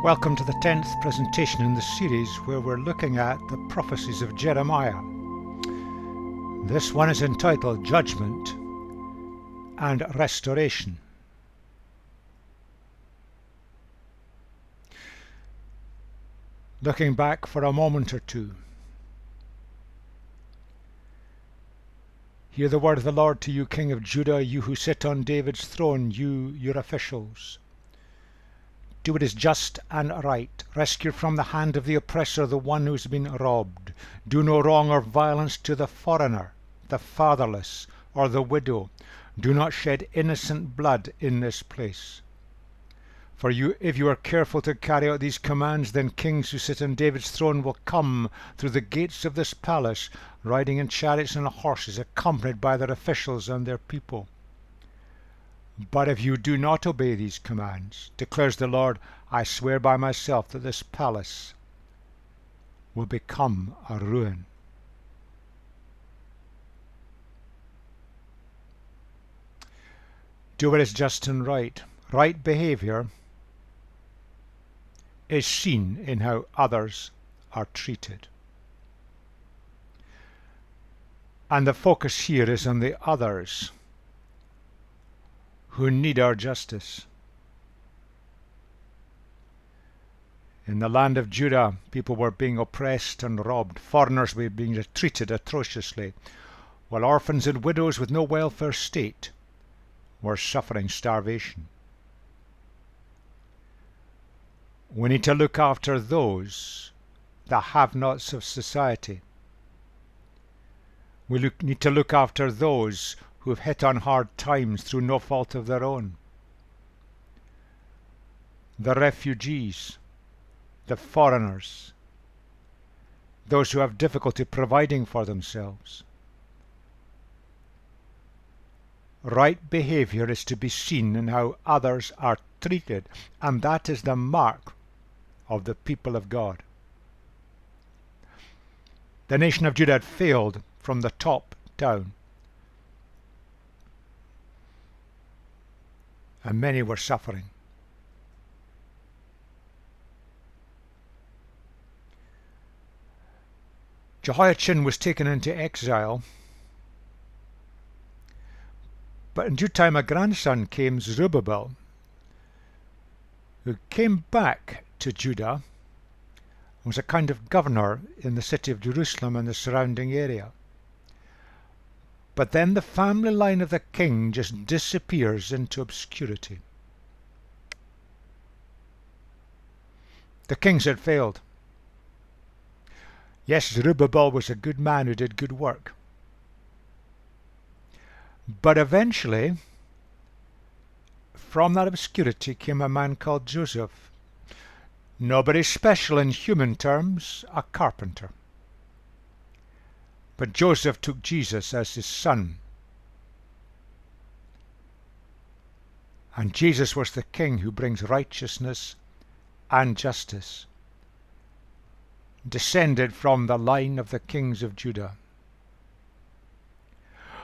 Welcome to the 10th presentation in the series where we're looking at the prophecies of Jeremiah. This one is entitled Judgment and Restoration. Looking back for a moment or two. Hear the word of the Lord to you, King of Judah, you who sit on David's throne, your officials. Do what is just and right. Rescue from the hand of the oppressor the one who has been robbed. Do no wrong or violence to the foreigner, the fatherless, or the widow. Do not shed innocent blood in this place. For if you are careful to carry out these commands, then kings who sit on David's throne will come through the gates of this palace, riding in chariots and horses, accompanied by their officials and their people. But if you do not obey these commands, declares the Lord, I swear by myself that this palace will become a ruin. Do what is just and right. Right behavior is seen in how others are treated. And the focus here is on the others who need our justice. In the land of Judah, people were being oppressed and robbed. Foreigners were being treated atrociously, while orphans and widows with no welfare state were suffering starvation. We need to look after those, the have-nots of society. We need to look after those who have hit on hard times through no fault of their own. The refugees, the foreigners, those who have difficulty providing for themselves. Right behavior is to be seen in how others are treated, and that is the mark of the people of God. The nation of Judah had failed from the top down, and many were suffering. Jehoiachin was taken into exile, but in due time a grandson came, Zerubbabel, who came back to Judah and was a kind of governor in the city of Jerusalem and the surrounding area. But then the family line of the king just disappears into obscurity. The kings had failed. Yes, Zerubbabel was a good man who did good work. But eventually, from that obscurity came a man called Joseph. Nobody special in human terms, a carpenter. But Joseph took Jesus as his son. And Jesus was the king who brings righteousness and justice, descended from the line of the kings of Judah.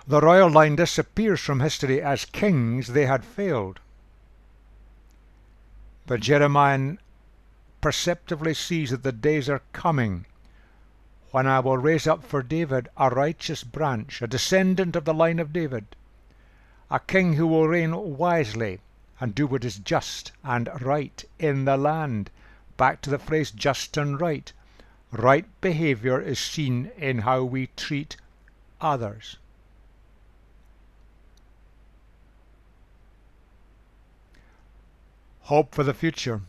The royal line disappears from history as kings they had failed. But Jeremiah perceptively sees that the days are coming when I will raise up for David a righteous branch, a descendant of the line of David, a king who will reign wisely and do what is just and right in the land. Back to the phrase just and right. Right behavior is seen in how we treat others. Hope for the future.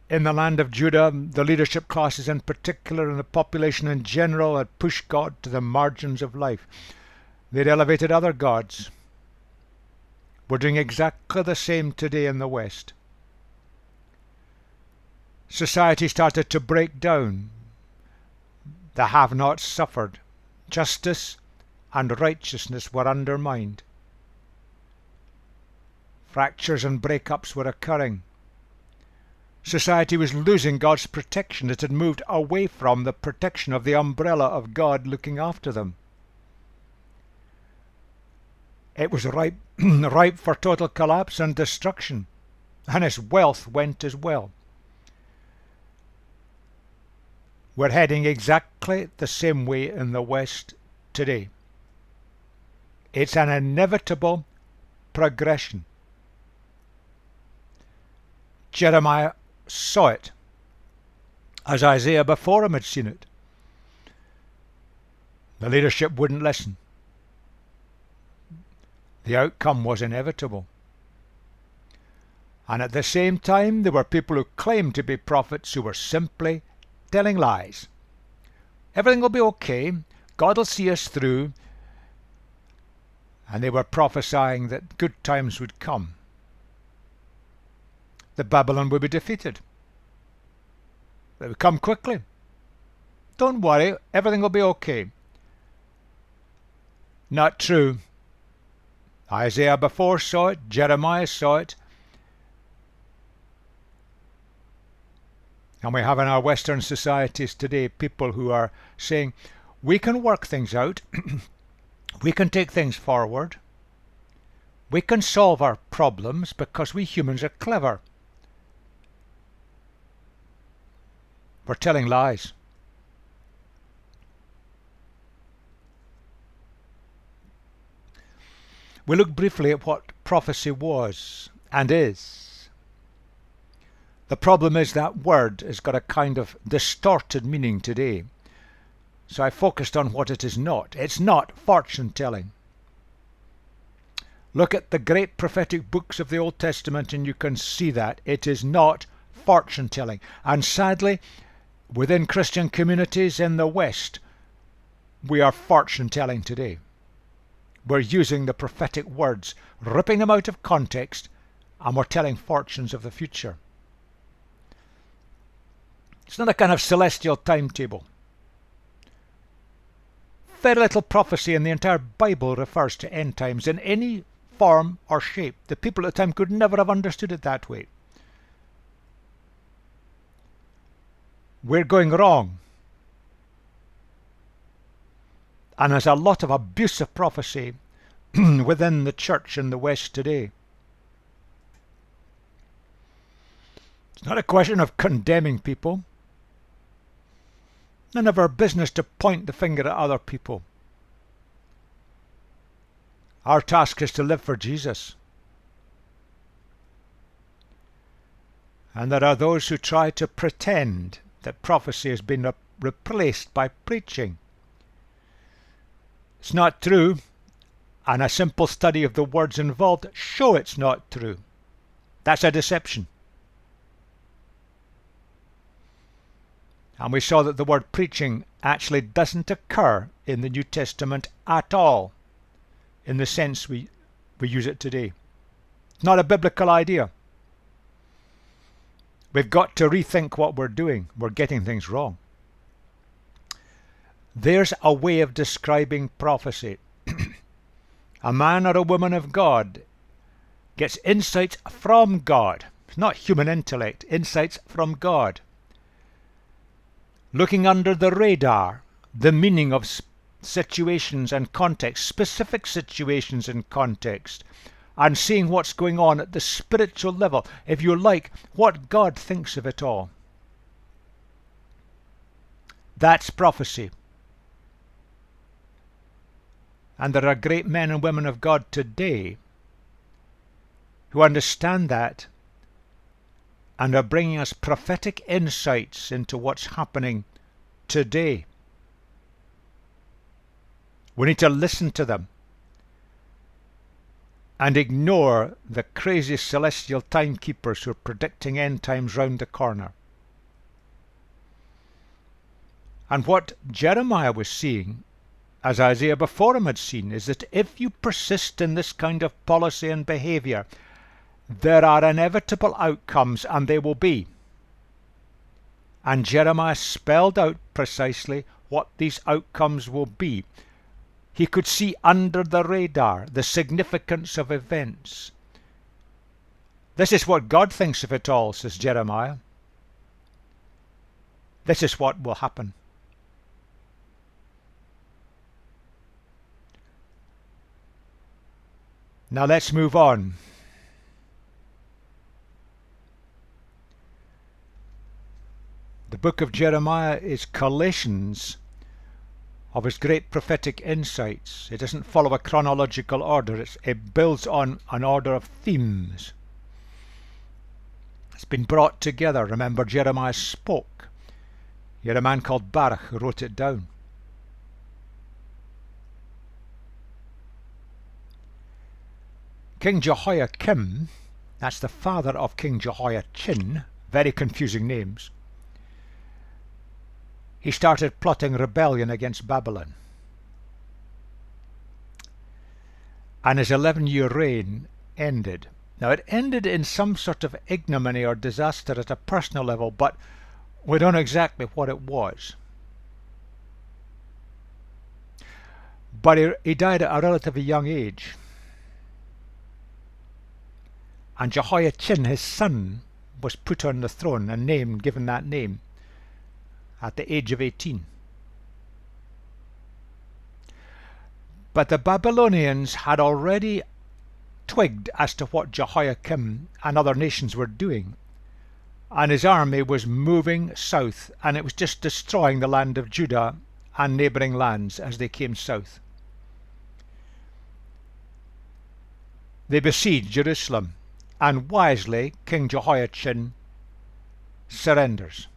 In the land of Judah, the leadership classes in particular and the population in general had pushed God to the margins of life. They'd elevated other gods. We're doing exactly the same today in the West. Society started to break down. The have-nots suffered. Justice and righteousness were undermined. Fractures and breakups were occurring. Society was losing God's protection. It had moved away from the protection of the umbrella of God looking after them. It was ripe for total collapse and destruction. and his wealth went as well. We're heading exactly the same way in the West today. It's an inevitable progression. Jeremiah saw it, as Isaiah before him had seen it. The leadership wouldn't listen. The outcome was inevitable. And at the same time, there were people who claimed to be prophets who were simply telling lies. Everything will be okay. God will see us through. And they were prophesying that good times would come. That Babylon would be defeated. It would come quickly. Don't worry, everything will be okay. Not true. Isaiah before saw it, Jeremiah saw it. And we have in our Western societies today people who are saying, we can work things out, we can take things forward, we can solve our problems because we humans are clever. We're telling lies. We look briefly at what prophecy was and is. The problem is that word has got a kind of distorted meaning today. So I focused on what it is not. It's not fortune telling. Look at the great prophetic books of the Old Testament and you can see that. It is not fortune telling. And sadly, within Christian communities in the West, we are fortune telling today. We're using the prophetic words, ripping them out of context, and we're telling fortunes of the future. It's not a kind of celestial timetable. Very little prophecy in the entire Bible refers to end times in any form or shape. The people at the time could never have understood it that way. We're going wrong. And there's a lot of abusive prophecy within the church in the West today. It's not a question of condemning people. None of our business to point the finger at other people. Our task is to live for Jesus. And there are those who try to pretend that prophecy has been replaced by preaching. It's not true, and a simple study of the words involved show it's not true. That's a deception. And we saw that the word preaching actually doesn't occur in the New Testament at all, in the sense we use it today. It's not a biblical idea. We've got to rethink what we're doing. We're getting things wrong. There's a way of describing prophecy. A man or a woman of God gets insights from God. It's not human intellect, insights from God. Looking under the radar, the meaning of situations and context, specific situations and context, and seeing what's going on at the spiritual level, if you like, what God thinks of it all. That's prophecy. And there are great men and women of God today who understand that and are bringing us prophetic insights into what's happening today. We need to listen to them and ignore the crazy celestial timekeepers who are predicting end times round the corner. And what Jeremiah was seeing, as Isaiah before him had seen, is that if you persist in this kind of policy and behaviour, there are inevitable outcomes, and they will be. And Jeremiah spelled out precisely what these outcomes will be. He could see under the radar the significance of events. This is what God thinks of it all, says Jeremiah. This is what will happen. Now let's move on. The book of Jeremiah is collations of his great prophetic insights. It doesn't follow a chronological order. It builds on an order of themes. It's been brought together. Remember, Jeremiah spoke. He had a man called Baruch who wrote it down. King Jehoiakim, that's the father of King Jehoiachin, very confusing names, he started plotting rebellion against Babylon. And his 11-year reign ended. Now it ended in some sort of ignominy or disaster at a personal level, but we don't know exactly what it was. But he died at a relatively young age. And Jehoiachin, his son, was put on the throne and given that name at the age of 18. But the Babylonians had already twigged as to what Jehoiakim and other nations were doing, and his army was moving south, and it was just destroying the land of Judah and neighbouring lands as they came south. They besieged Jerusalem, and wisely King Jehoiachin surrenders,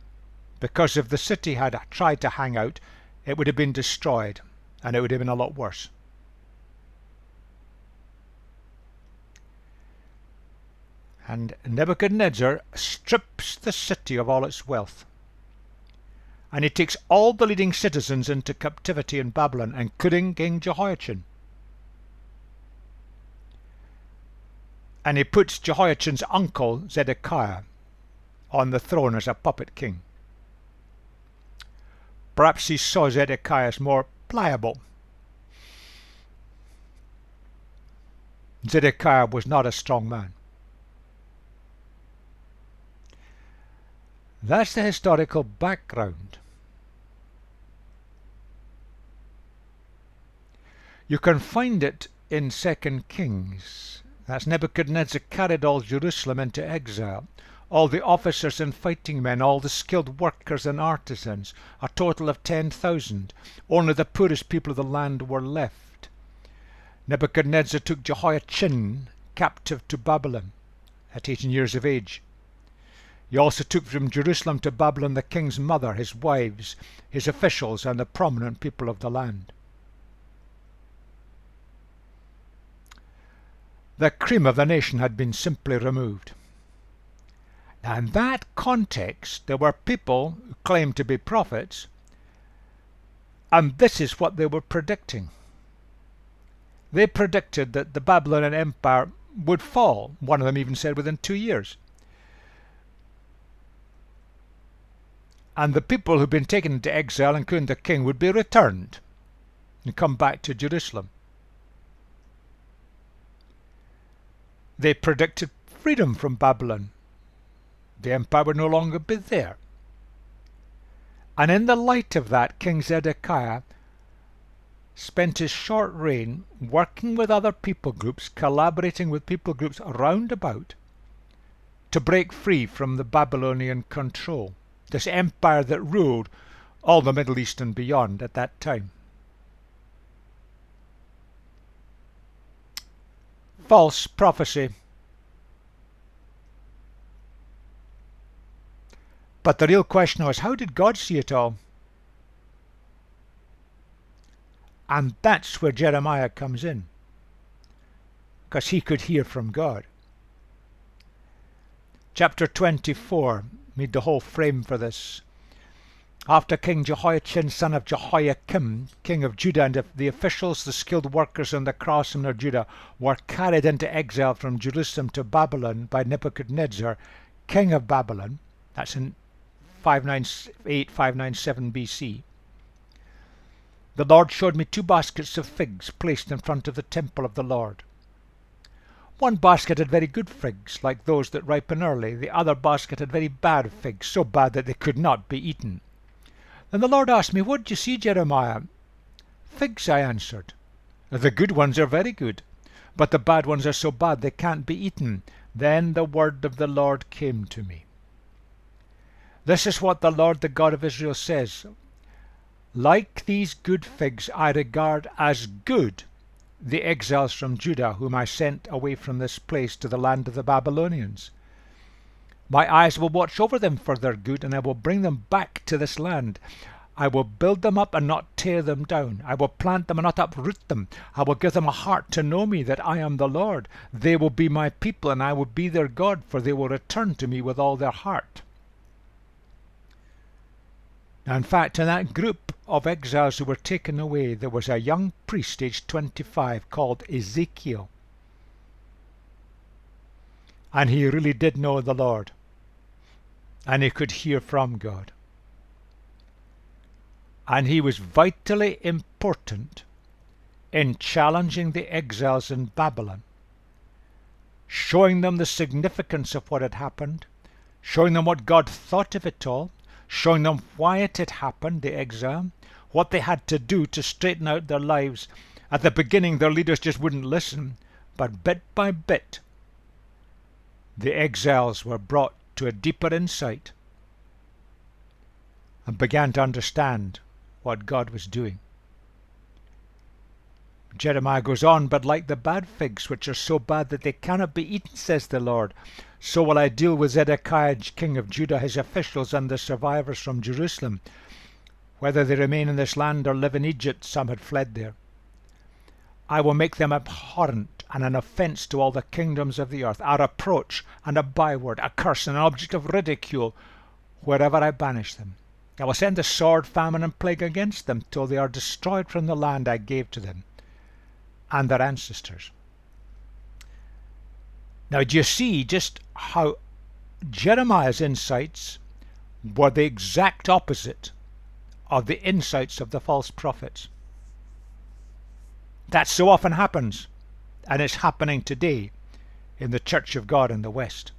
because if the city had tried to hang out, it would have been destroyed, and it would have been a lot worse. And Nebuchadnezzar strips the city of all its wealth, and he takes all the leading citizens into captivity in Babylon, including King Jehoiachin. And he puts Jehoiachin's uncle Zedekiah on the throne as a puppet king. Perhaps he saw Zedekiah as more pliable. Zedekiah was not a strong man. That's the historical background. You can find it in 2 Kings. That's Nebuchadnezzar carried all Jerusalem into exile, all the officers and fighting men, all the skilled workers and artisans, a total of 10,000. Only the poorest people of the land were left. Nebuchadnezzar took Jehoiachin captive to Babylon at 18 years of age. He also took from Jerusalem to Babylon the king's mother, his wives, his officials, and the prominent people of the land. The cream of the nation had been simply removed. Now, in that context, there were people who claimed to be prophets, and this is what they were predicting. They predicted that the Babylonian Empire would fall. One of them even said within 2 years. And the people who'd been taken into exile, including the king, would be returned and come back to Jerusalem. They predicted freedom from Babylon. The empire would no longer be there. And in the light of that, King Zedekiah spent his short reign working with other people groups, collaborating with people groups around about to break free from the Babylonian control, this empire that ruled all the Middle East and beyond at that time. False prophecy. But the real question was, how did God see it all? And that's where Jeremiah comes in, because he could hear from God. Chapter 24 made the whole frame for this. After King Jehoiachin, son of Jehoiakim, king of Judah, and the officials, the skilled workers, and the craftsmen of Judah were carried into exile from Jerusalem to Babylon by Nebuchadnezzar, king of Babylon. That's in 597 BC. The Lord showed me 2 baskets of figs placed in front of the temple of the Lord. One basket had very good figs, like those that ripen early. The other basket had very bad figs, so bad that they could not be eaten. Then the Lord asked me, "What do you see, Jeremiah?" "Figs," I answered. "The good ones are very good, but the bad ones are so bad they can't be eaten." Then the word of the Lord came to me. This is what the Lord, the God of Israel, says. Like these good figs I regard as good the exiles from Judah, whom I sent away from this place to the land of the Babylonians. My eyes will watch over them for their good, and I will bring them back to this land. I will build them up and not tear them down. I will plant them and not uproot them. I will give them a heart to know me, that I am the Lord. They will be my people, and I will be their God, for they will return to me with all their heart. Now, in fact, in that group of exiles who were taken away, there was a young priest aged 25 called Ezekiel. And he really did know the Lord. And he could hear from God. And he was vitally important in challenging the exiles in Babylon, showing them the significance of what had happened, showing them what God thought of it all, showing them why it had happened, the exile, what they had to do to straighten out their lives. At the beginning, their leaders just wouldn't listen, but bit by bit, the exiles were brought to a deeper insight and began to understand what God was doing. Jeremiah goes on, but like the bad figs, which are so bad that they cannot be eaten, says the Lord, so will I deal with Zedekiah, king of Judah, his officials, and the survivors from Jerusalem. Whether they remain in this land or live in Egypt, some had fled there. I will make them abhorrent and an offence to all the kingdoms of the earth, a reproach and a byword, a curse and an object of ridicule, wherever I banish them. I will send the sword, famine, and plague against them, till they are destroyed from the land I gave to them and their ancestors. Now, do you see just how Jeremiah's insights were the exact opposite of the insights of the false prophets? That so often happens, and it's happening today in the Church of God in the West.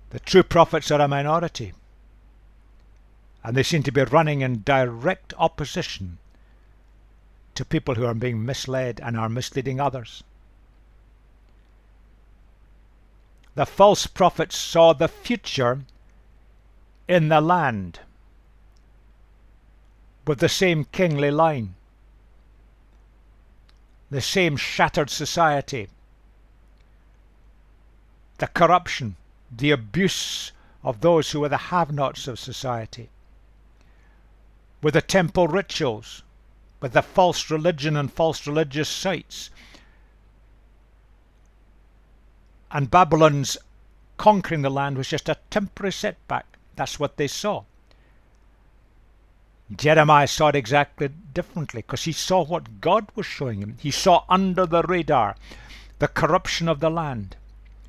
The true prophets are a minority, and they seem to be running in direct opposition to people who are being misled and are misleading others. The false prophets saw the future in the land with the same kingly line, the same shattered society, the corruption, the abuse of those who were the have-nots of society, with the temple rituals, with the false religion and false religious sites. And Babylon's conquering the land was just a temporary setback. That's what they saw. Jeremiah saw it exactly differently, because he saw what God was showing him. He saw under the radar the corruption of the land.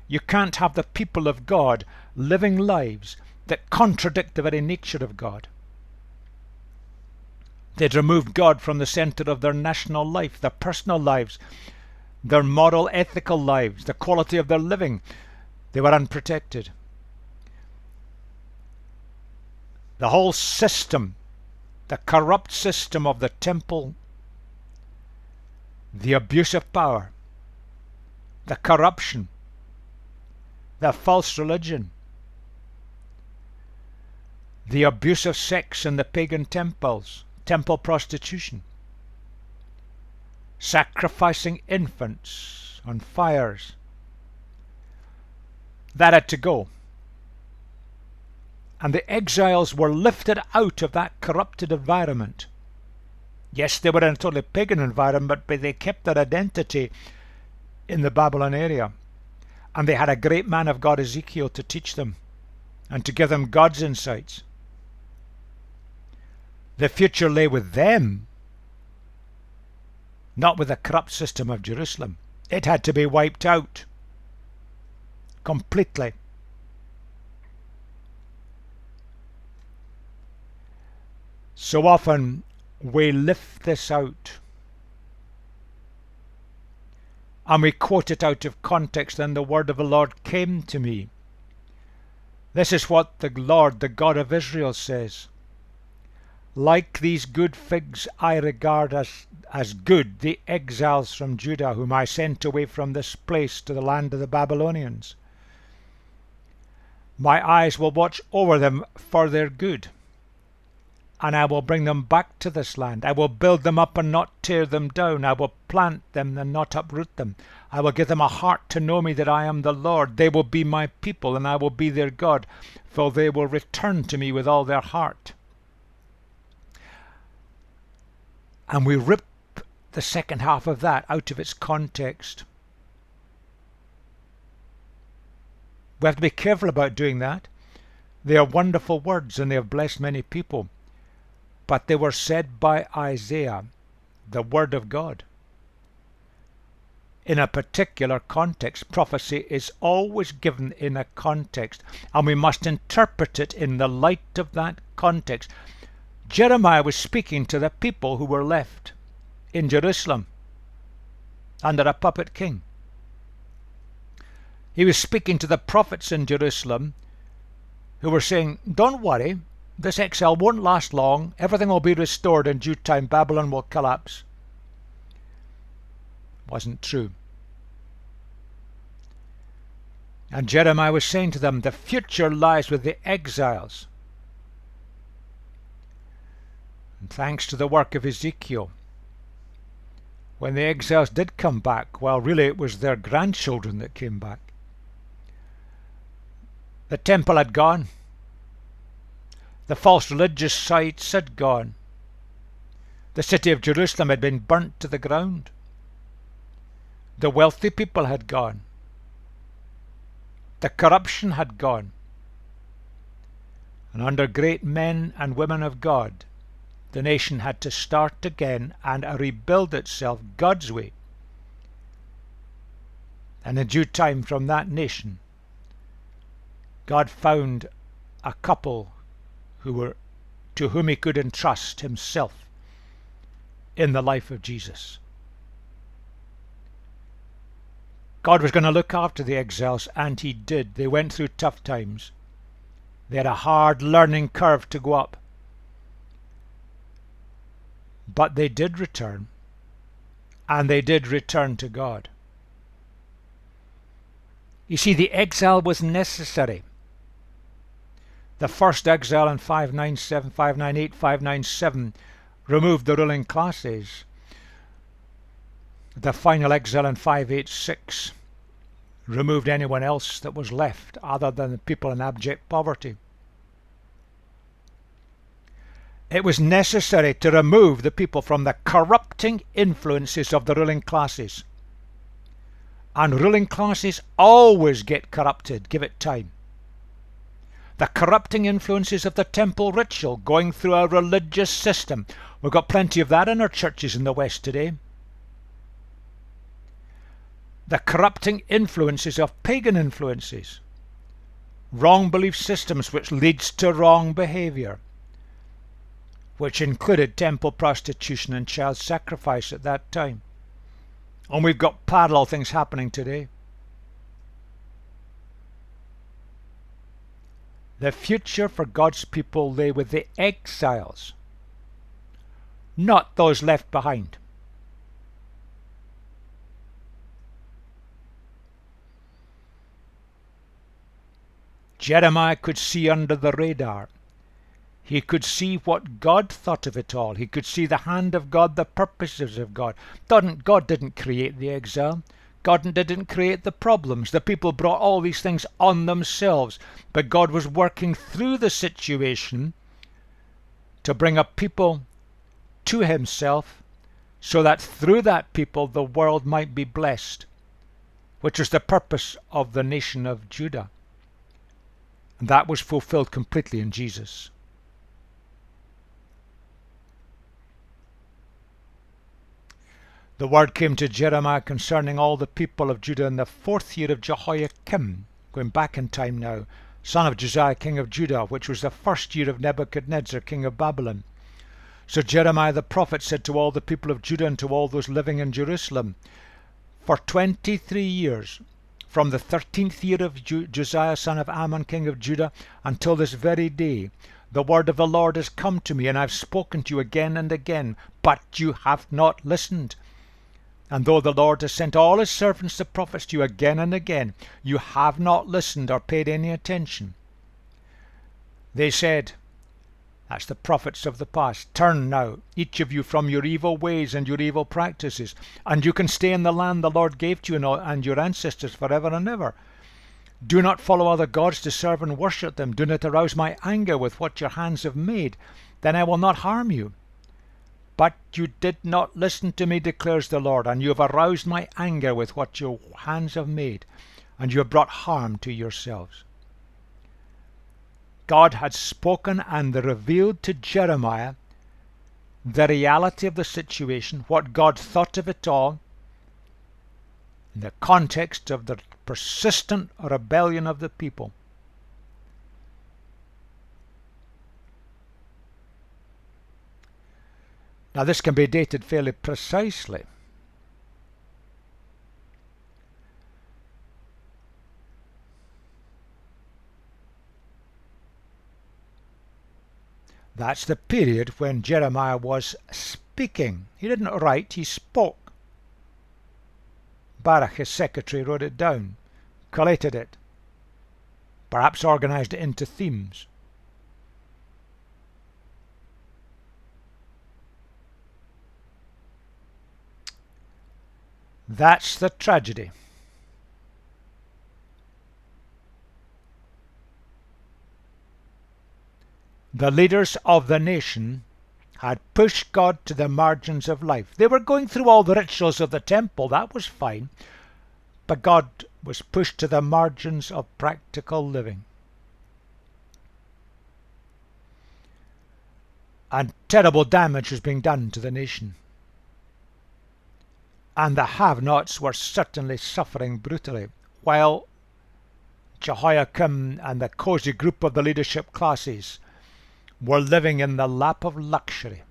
You can't have the people of God living lives that contradict the very nature of God. They'd removed God from the center of their national life, their personal lives, their moral, ethical lives, the quality of their living. They were unprotected. The whole system, the corrupt system of the temple, the abuse of power, the corruption, the false religion, the abuse of sex in the pagan temples, temple prostitution, sacrificing infants on fires. That had to go. And the exiles were lifted out of that corrupted environment. Yes, they were in a totally pagan environment, but they kept their identity in the Babylon area. And they had a great man of God, Ezekiel, to teach them and to give them God's insights. The future lay with them, not with the corrupt system of Jerusalem. It had to be wiped out completely. So often we lift this out and we quote it out of context. Then the word of the Lord came to me. This is what the Lord, the God of Israel, says. Like these good figs I regard as good the exiles from Judah, whom I sent away from this place to the land of the Babylonians. My eyes will watch over them for their good, and I will bring them back to this land. I will build them up and not tear them down. I will plant them and not uproot them. I will give them a heart to know me, that I am the Lord. They will be my people, and I will be their God, for they will return to me with all their heart. And we rip the second half of that out of its context. We have to be careful about doing that. They are wonderful words, and they have blessed many people. But they were said by Isaiah, the word of God. In a particular context, prophecy is always given in a context, and we must interpret it in the light of that context. Jeremiah was speaking to the people who were left in Jerusalem under a puppet king. He was speaking to the prophets in Jerusalem who were saying, don't worry, this exile won't last long. Everything will be restored in due time. Babylon will collapse. Wasn't true. And Jeremiah was saying to them, the future lies with the exiles. And thanks to the work of Ezekiel, when the exiles did come back, well, really it was their grandchildren that came back. The temple had gone. The false religious sites had gone. The city of Jerusalem had been burnt to the ground. The wealthy people had gone. The corruption had gone. And under great men and women of God, the nation had to start again and rebuild itself God's way. And in due time from that nation, God found a couple to whom he could entrust himself in the life of Jesus. God was going to look after the exiles, and he did. They went through tough times. They had a hard learning curve to go up. But they did return, and they did return to God. You see, the exile was necessary. The first exile in 597, 598, 597 removed the ruling classes. The final exile in 586 removed anyone else that was left other than the people in abject poverty. It was necessary to remove the people from the corrupting influences of the ruling classes. And ruling classes always get corrupted, give it time. The corrupting influences of the temple ritual going through our religious system. We've got plenty of that in our churches in the West today. The corrupting influences of pagan influences. Wrong belief systems which leads to wrong behavior, which included temple prostitution and child sacrifice at that time. And we've got parallel things happening today. The future for God's people lay with the exiles, not those left behind. Jeremiah could see under the radar. He could see what God thought of it all. He could see the hand of God, the purposes of God. God didn't create the exile. God didn't create the problems. The people brought all these things on themselves. But God was working through the situation to bring a people to himself, so that through that people the world might be blessed, which was the purpose of the nation of Judah. And that was fulfilled completely in Jesus. The word came to Jeremiah concerning all the people of Judah in the 4th year of Jehoiakim, going back in time now, son of Josiah, king of Judah, which was the 1st year of Nebuchadnezzar, king of Babylon. So Jeremiah the prophet said to all the people of Judah and to all those living in Jerusalem, for 23 years, from the 13th year of Josiah, son of Ammon, king of Judah, until this very day, the word of the Lord has come to me, and I've spoken to you again and again, but you have not listened. And though the Lord has sent all his servants the prophets to you again and again, you have not listened or paid any attention. They said, that's the prophets of the past, turn now, each of you, from your evil ways and your evil practices, and you can stay in the land the Lord gave to you and your ancestors forever and ever. Do not follow other gods to serve and worship them. Do not arouse my anger with what your hands have made. Then I will not harm you. But you did not listen to me, declares the Lord, and you have aroused my anger with what your hands have made, and you have brought harm to yourselves. God had spoken and revealed to Jeremiah the reality of the situation, what God thought of it all, in the context of the persistent rebellion of the people. Now this can be dated fairly precisely. That's the period when Jeremiah was speaking. He didn't write, he spoke. Baruch, his secretary, wrote it down, collated it, perhaps organized it into themes. That's the tragedy. The leaders of the nation had pushed God to the margins of life. They were going through all the rituals of the temple, that was fine, but God was pushed to the margins of practical living. And terrible damage was being done to the nation. And the have-nots were certainly suffering brutally, while Jehoiakim and the cozy group of the leadership classes were living in the lap of luxury.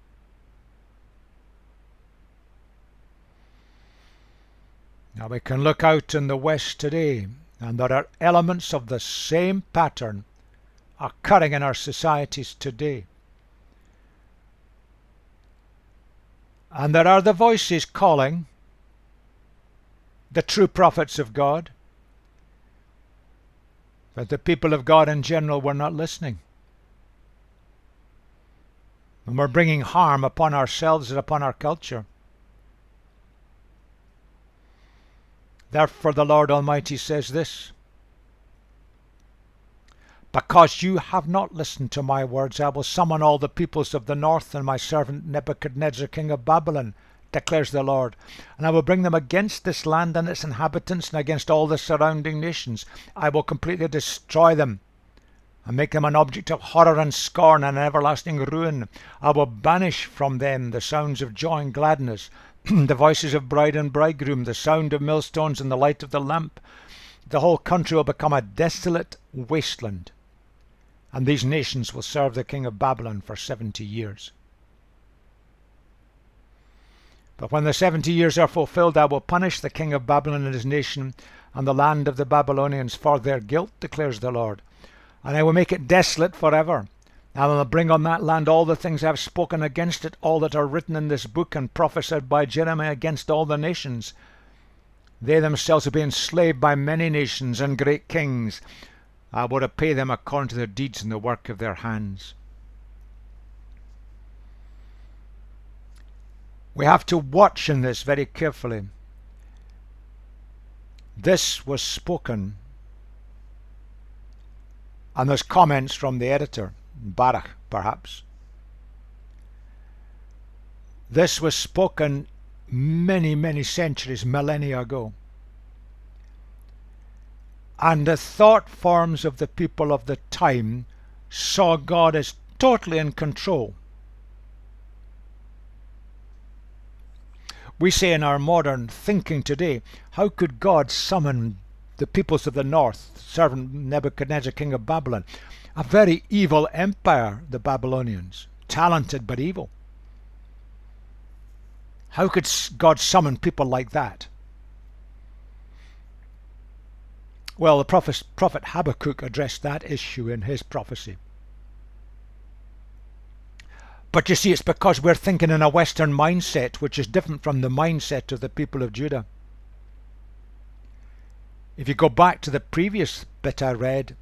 Now we can look out in the West today, and there are elements of the same pattern occurring in our societies today. And there are the voices calling, the true prophets of God, but the people of God in general were not listening. And we're bringing harm upon ourselves and upon our culture. Therefore the Lord Almighty says this: because you have not listened to my words, I will summon all the peoples of the north and my servant Nebuchadnezzar, king of Babylon, declares the Lord, and I will bring them against this land and its inhabitants and against all the surrounding nations. I will completely destroy them and make them an object of horror and scorn and an everlasting ruin. I will banish from them the sounds of joy and gladness, the voices of bride and bridegroom, the sound of millstones and the light of the lamp. The whole country will become a desolate wasteland, and these nations will serve the king of Babylon for 70 years. But when the 70 years are fulfilled, I will punish the king of Babylon and his nation and the land of the Babylonians for their guilt, declares the Lord. And I will make it desolate forever. I will bring on that land all the things I have spoken against it, all that are written in this book and prophesied by Jeremiah against all the nations. They themselves will be enslaved by many nations and great kings. I will repay them according to their deeds and the work of their hands. We have to watch in this very carefully. This was spoken, and there's comments from the editor, Baruch perhaps. This was spoken many, many centuries, millennia ago. And the thought forms of the people of the time saw God as totally in control. We say in our modern thinking today, how could God summon the peoples of the north, servant Nebuchadnezzar, king of Babylon? A very evil empire, the Babylonians, talented but evil. How could God summon people like that? Well, the prophet Habakkuk addressed that issue in his prophecy. But you see, it's because we're thinking in a Western mindset, which is different from the mindset of the people of Judah. If you go back to the previous bit I read,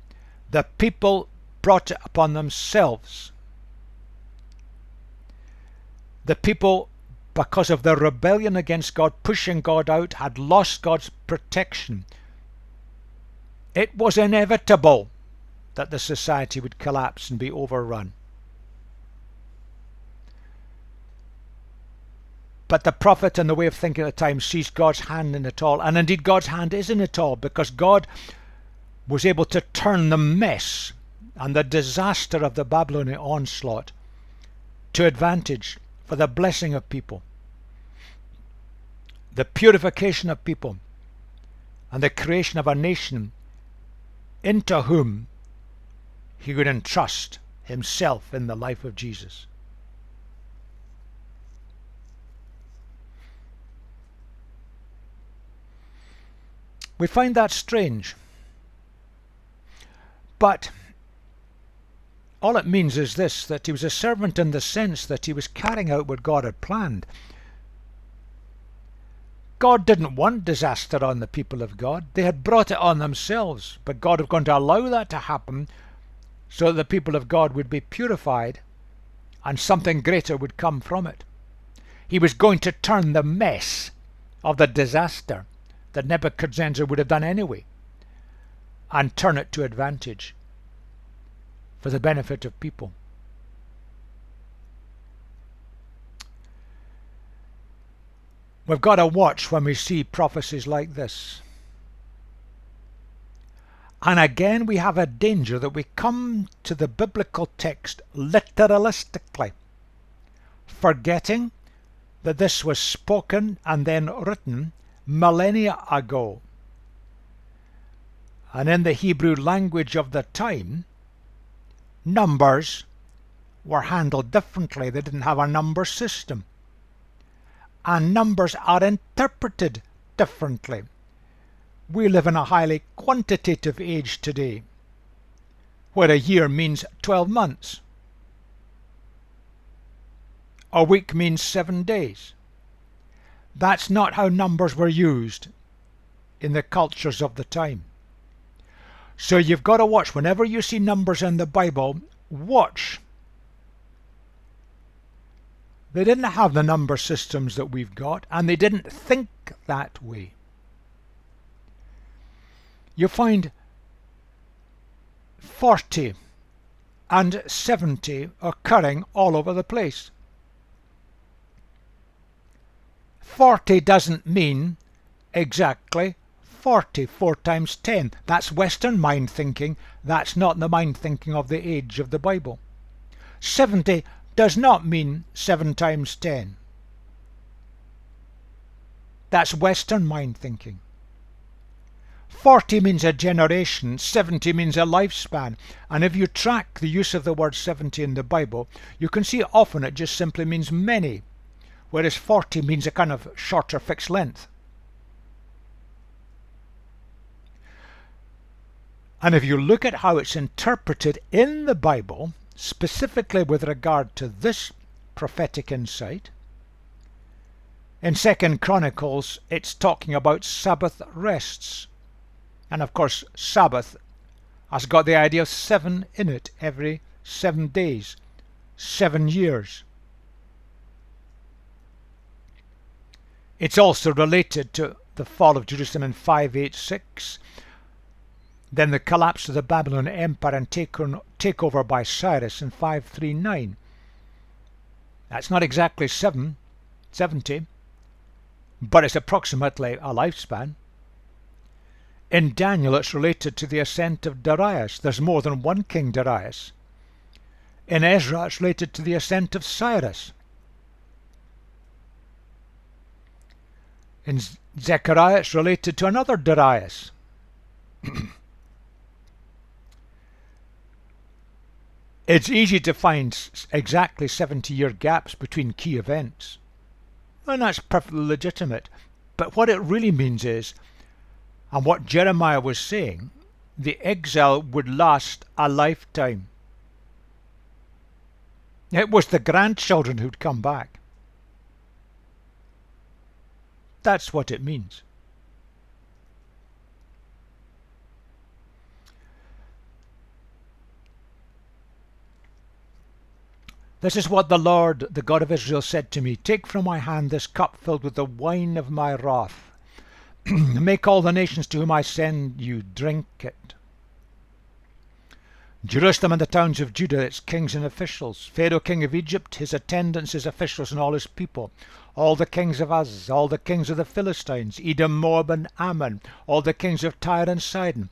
the people brought it upon themselves. The people, because of their rebellion against God, pushing God out, had lost God's protection. It was inevitable that the society would collapse and be overrun. But the prophet and the way of thinking at the time sees God's hand in it all. And indeed God's hand is in it all, because God was able to turn the mess and the disaster of the Babylonian onslaught to advantage for the blessing of people, the purification of people, and the creation of a nation into whom he would entrust himself in the life of Jesus. We find that strange. But all it means is this, that he was a servant in the sense that he was carrying out what God had planned. God didn't want disaster on the people of God. They had brought it on themselves. But God was going to allow that to happen so that the people of God would be purified and something greater would come from it. He was going to turn the mess of the disaster that Nebuchadnezzar would have done anyway and turn it to advantage for the benefit of people. We've got to watch when we see prophecies like this. And again we have a danger that we come to the biblical text literalistically, forgetting that this was spoken and then written millennia ago. And in the Hebrew language of the time, numbers were handled differently. They didn't have a number system. And numbers are interpreted differently. We live in a highly quantitative age today, where a year means 12 months. A week means 7 days. That's not how numbers were used in the cultures of the time. So you've got to watch. Whenever you see numbers in the Bible, watch. They didn't have the number systems that we've got, and they didn't think that way. You find 40 and 70 occurring all over the place. 40 doesn't mean exactly 40, 4 times 10. That's Western mind thinking. That's not the mind thinking of the age of the Bible. 70 does not mean 7 times 10. That's Western mind thinking. 40 means a generation, 70 means a lifespan. And if you track the use of the word 70 in the Bible, you can see often it just simply means many, whereas 40 means a kind of shorter fixed length. And if you look at how it's interpreted in the Bible, specifically with regard to this prophetic insight, in 2 Chronicles it's talking about Sabbath rests. And of course Sabbath has got the idea of 7 in it, every 7 days, 7 years. It's also related to the fall of Jerusalem in 586, then the collapse of the Babylonian Empire and takeover by Cyrus in 539. That's not exactly 70, but it's approximately a lifespan. In Daniel it's related to the ascent of Darius. There's more than one king Darius. In Ezra it's related to the ascent of Cyrus. In Zechariah it's related to another Darius. It's easy to find exactly 70-year gaps between key events. And that's perfectly legitimate. But what it really means is, and what Jeremiah was saying, the exile would last a lifetime. It was the grandchildren who'd come back. That's what it means. This is what the Lord, the God of Israel, said to me. Take from my hand this cup filled with the wine of my wrath. Make all the nations to whom I send you drink it. Jerusalem and the towns of Judah, its kings and officials, Pharaoh king of Egypt, his attendants, his officials, and all his people, all the kings of Uz, all the kings of the Philistines, Edom, Moab, and Ammon, all the kings of Tyre and Sidon,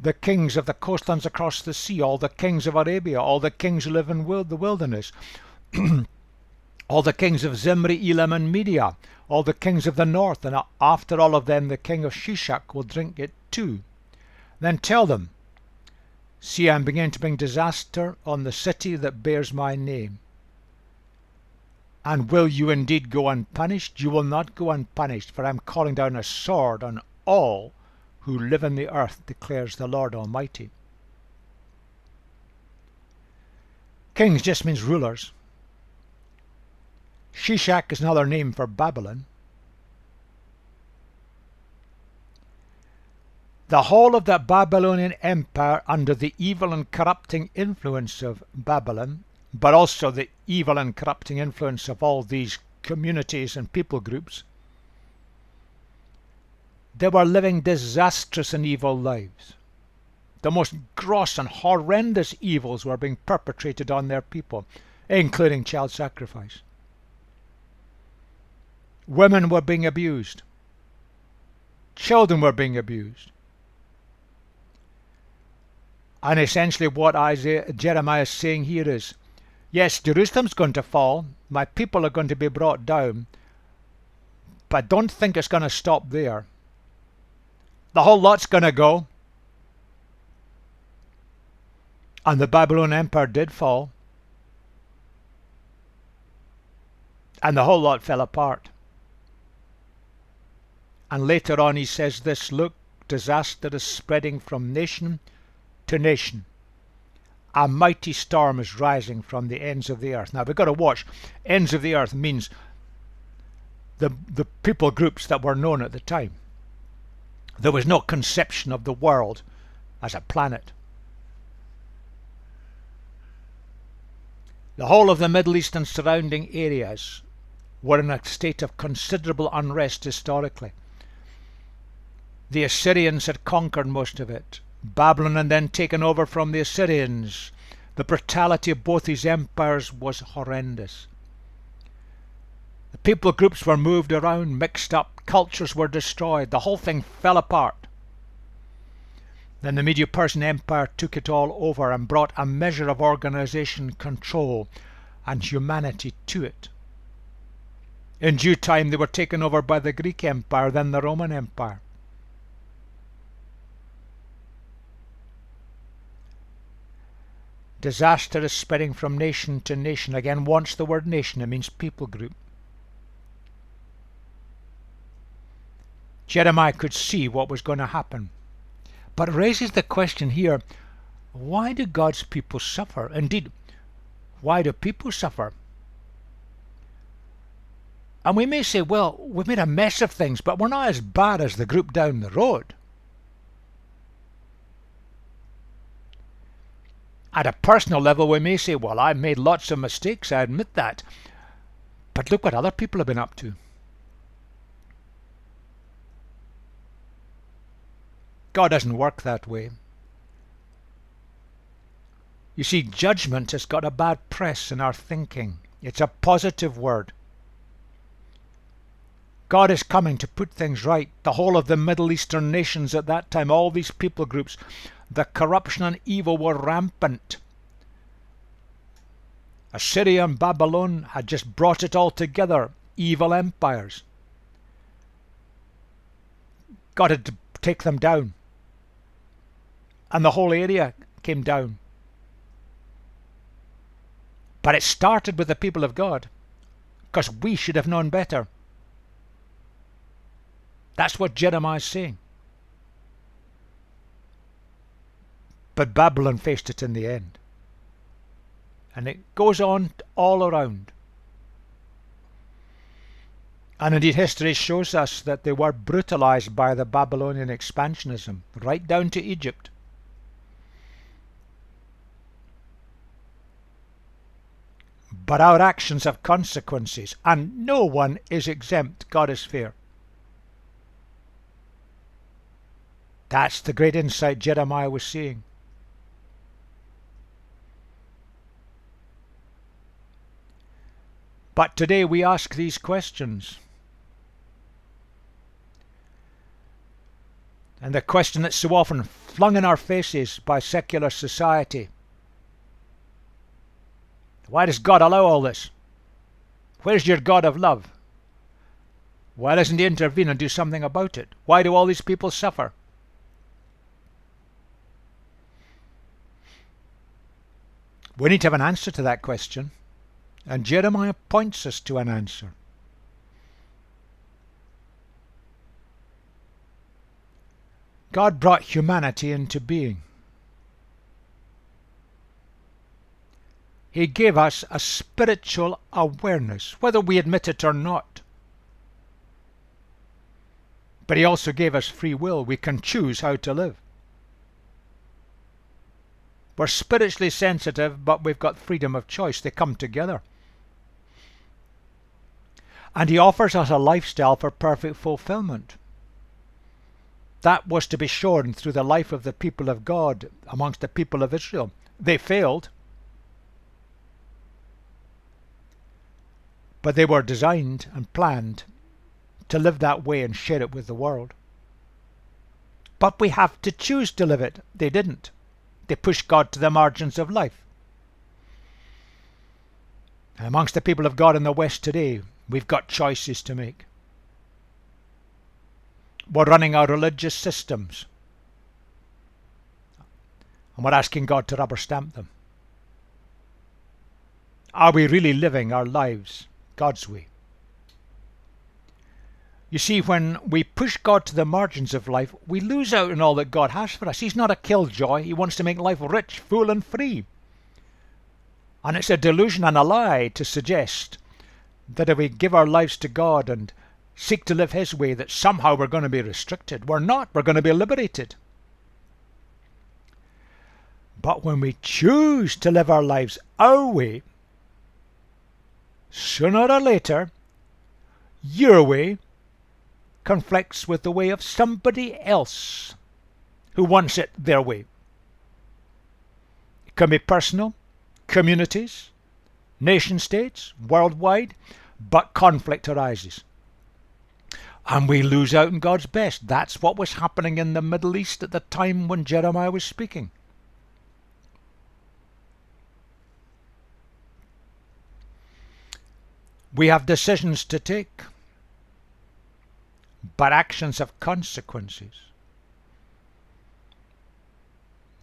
the kings of the coastlands across the sea, all the kings of Arabia, all the kings who live in the wilderness, all the kings of Zimri, Elam, and Media, all the kings of the north, and after all of them the king of Shishak will drink it too. Then tell them, see, I am beginning to bring disaster on the city that bears my name. And will you indeed go unpunished? You will not go unpunished, for I am calling down a sword on all who live in the earth, declares the Lord Almighty. Kings just means rulers. Shishak is another name for Babylon. The whole of the Babylonian Empire under the evil and corrupting influence of Babylon, but also the evil and corrupting influence of all these communities and people groups, they were living disastrous and evil lives. The most gross and horrendous evils were being perpetrated on their people, including child sacrifice. Women were being abused. Children were being abused. And essentially what Jeremiah is saying here is, yes, Jerusalem's going to fall, my people are going to be brought down, but don't think it's going to stop there. The whole lot's going to go. And the Babylonian Empire did fall. And the whole lot fell apart. And later on he says this, look, disaster is spreading from nation to nation. A mighty storm is rising from the ends of the earth. Now we've got to watch. Ends of the earth means the people groups that were known at the time. There was no conception of the world as a planet. The whole of the Middle East and surrounding areas were in a state of considerable unrest historically. The Assyrians had conquered most of it. Babylon had then taken over from the Assyrians. The brutality of both these empires was horrendous. The people groups were moved around, mixed up, cultures were destroyed, the whole thing fell apart. Then the Medo-Persian Empire took it all over and brought a measure of organization, control, and humanity to it. In due time they were taken over by the Greek Empire, then the Roman Empire. Disaster is spreading from nation to nation. Again, once the word nation, it means people group. Jeremiah could see what was going to happen. But it raises the question here, why do God's people suffer? Indeed, why do people suffer? And we may say, well, we've made a mess of things, but we're not as bad as the group down the road. At a personal level, we may say, well, I made lots of mistakes, I admit that. But look what other people have been up to. God doesn't work that way. You see, judgment has got a bad press in our thinking. It's a positive word. God is coming to put things right. The whole of the Middle Eastern nations at that time, all these people groups, the corruption and evil were rampant. Assyria and Babylon had just brought it all together, evil empires. God had to take them down. And the whole area came down. But it started with the people of God, because we should have known better. That's what Jeremiah is saying. But Babylon faced it in the end. And it goes on all around. And indeed history shows us that they were brutalized by the Babylonian expansionism, right down to Egypt. But our actions have consequences, and no one is exempt. God is fair. That's the great insight Jeremiah was seeing. But today we ask these questions. And the question that's so often flung in our faces by secular society: why does God allow all this? Where's your God of love? Why doesn't he intervene and do something about it? Why do all these people suffer? We need to have an answer to that question, and Jeremiah points us to an answer. God brought humanity into being. He gave us a spiritual awareness, whether we admit it or not. But he also gave us free will. We can choose how to live. We're spiritually sensitive, but we've got freedom of choice. They come together. And he offers us a lifestyle for perfect fulfillment. That was to be shown through the life of the people of God amongst the people of Israel. They failed, but they were designed and planned to live that way and share it with the world. But we have to choose to live it. They didn't. They pushed God to the margins of life. And amongst the people of God in the West today, we've got choices to make. We're running our religious systems, and we're asking God to rubber stamp them. Are we really living our lives God's way? You see, when we push God to the margins of life, we lose out on all that God has for us. He's not a killjoy. He wants to make life rich, full and free. And it's a delusion and a lie to suggest that if we give our lives to God and seek to live his way, that somehow we're going to be restricted. We're not. We're going to be liberated. But when we choose to live our lives our way, sooner or later, your way conflicts with the way of somebody else who wants it their way. It can be personal, communities, nation states, worldwide, but conflict arises. And we lose out on God's best. That's what was happening in the Middle East at the time when Jeremiah was speaking. We have decisions to take, but actions have consequences.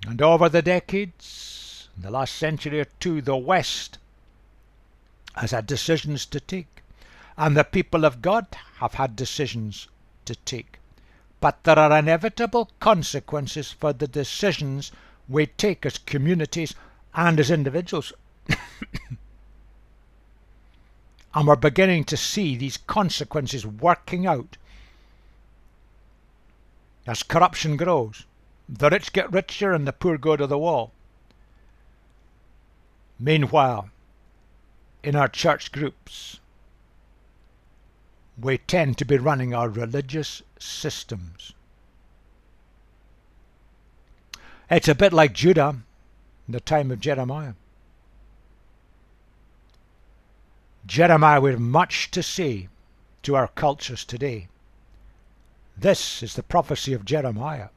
And over the decades, in the last century or two, the West has had decisions to take. And the people of God have had decisions to take. But there are inevitable consequences for the decisions we take as communities and as individuals. And we're beginning to see these consequences working out. As corruption grows, the rich get richer and the poor go to the wall. Meanwhile, in our church groups, we tend to be running our religious systems. It's a bit like Judah in the time of Jeremiah. Jeremiah with much to say to our cultures today. This is the prophecy of Jeremiah.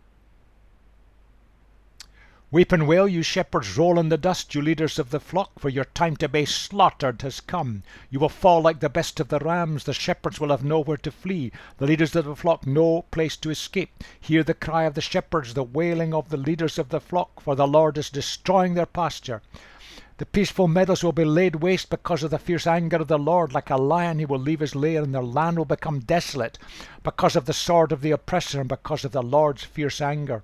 Weep and wail, you shepherds, roll in the dust, you leaders of the flock, for your time to be slaughtered has come. You will fall like the best of the rams, the shepherds will have nowhere to flee, the leaders of the flock no place to escape. Hear the cry of the shepherds, the wailing of the leaders of the flock, for the Lord is destroying their pasture. The peaceful meadows will be laid waste because of the fierce anger of the Lord. Like a lion he will leave his lair, and their land will become desolate because of the sword of the oppressor and because of the Lord's fierce anger.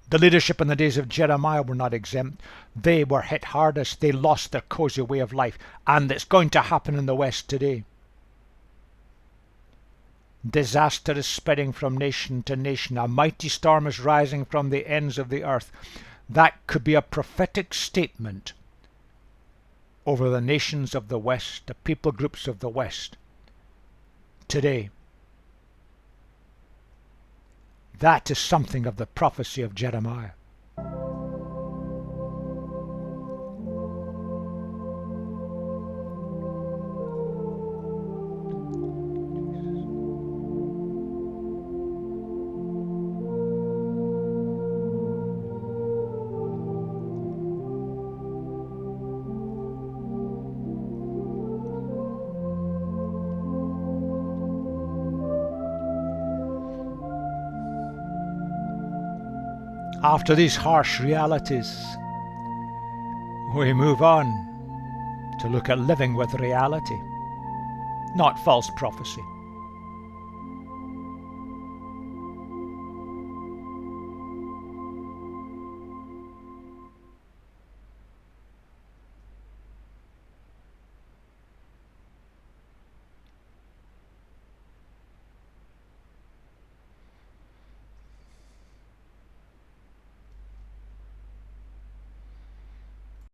The leadership in the days of Jeremiah were not exempt. They were hit hardest. They lost their cozy way of life. And it's going to happen in the West today. Disaster is spreading from nation to nation. A mighty storm is rising from the ends of the earth. That could be a prophetic statement over the nations of the West, the people groups of the West, today. That is something of the prophecy of Jeremiah. After these harsh realities, we move on to look at living with reality, not false prophecy.